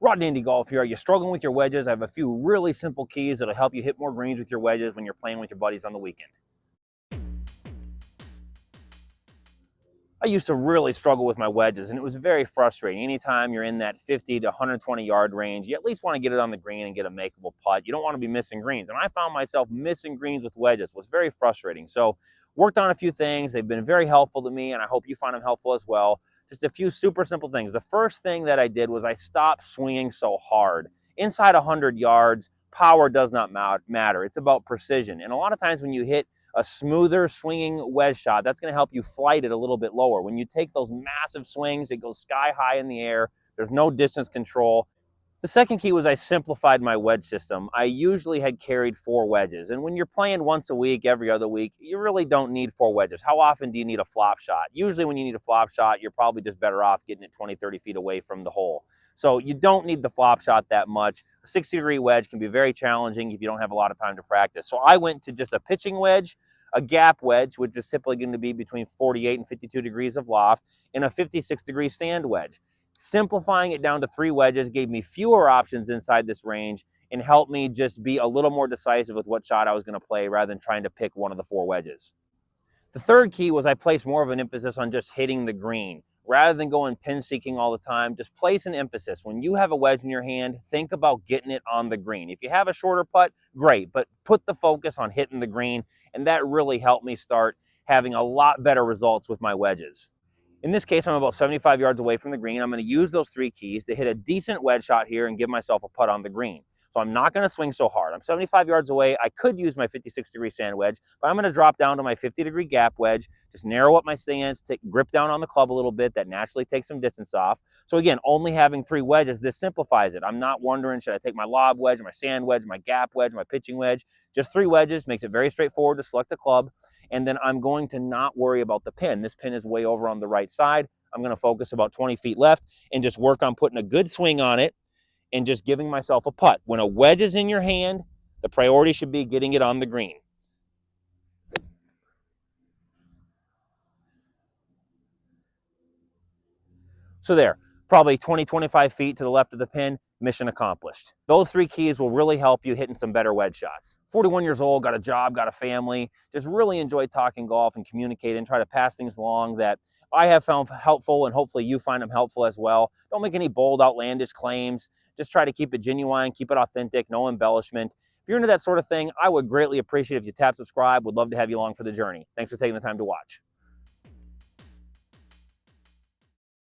Rod Indy Golf here. Are you struggling with your wedges? I have a few really simple keys that'll help you hit more greens with your wedges when you're playing with your buddies on the weekend. I used to really struggle with my wedges, and it was very frustrating. Anytime you're in that 50 to 120 yard range, you at least want to get it on the green and get a makeable putt. You don't want to be missing greens. And I found myself missing greens with wedges. It was very frustrating. So worked on a few things. They've been very helpful to me, and I hope you find them helpful as well. Just a few super simple things. The first thing that I did was I stopped swinging so hard. Inside 100 yards, power does not matter. It's about precision. And a lot of times when you hit a smoother swinging wedge shot, that's going to help you flight it a little bit lower. When you take those massive swings, it goes sky high in the air. There's no distance control. The second key was I simplified my wedge system. I usually had carried 4 wedges, and when you're playing once a week, every other week, you really don't need 4 wedges. How often do you need a flop shot? Usually when you need a flop shot, you're probably just better off getting it 20, 30 feet away from the hole. So you don't need the flop shot that much. A 60-degree wedge can be very challenging if you don't have a lot of time to practice. So I went to just a pitching wedge, a gap wedge, which is typically going to be between 48 and 52 degrees of loft, and a 56-degree sand wedge. Simplifying it down to 3 wedges gave me fewer options inside this range and helped me just be a little more decisive with what shot I was going to play rather than trying to pick one of the 4 wedges. The third key was I placed more of an emphasis on just hitting the green. Rather than going pin seeking all the time, just place an emphasis. When you have a wedge in your hand, think about getting it on the green. If you have a shorter putt, great, but put the focus on hitting the green, and that really helped me start having a lot better results with my wedges. In this case, I'm about 75 yards away from the green. I'm going to use those 3 keys to hit a decent wedge shot here and give myself a putt on the green. So I'm not going to swing so hard. I'm 75 yards away. I could use my 56-degree sand wedge, but I'm going to drop down to my 50-degree gap wedge, just narrow up my stance, grip down on the club a little bit. That naturally takes some distance off. So again, only having 3 wedges, this simplifies it. I'm not wondering, should I take my lob wedge, my sand wedge, my gap wedge, my pitching wedge? Just 3 wedges makes it very straightforward to select the club. And then I'm going to not worry about the pin. This pin is way over on the right side. I'm going to focus about 20 feet left and just work on putting a good swing on it and just giving myself a putt. When a wedge is in your hand, the priority should be getting it on the green. So there, probably 20, 25 feet to the left of the pin, mission accomplished. Those 3 keys will really help you hitting some better wedge shots. 41 years old, got a job, got a family, just really enjoy talking golf and communicating, try to pass things along that I have found helpful, and hopefully you find them helpful as well. Don't make any bold, outlandish claims. Just try to keep it genuine, keep it authentic, no embellishment. If you're into that sort of thing, I would greatly appreciate if you tap subscribe. Would love to have you along for the journey. Thanks for taking the time to watch.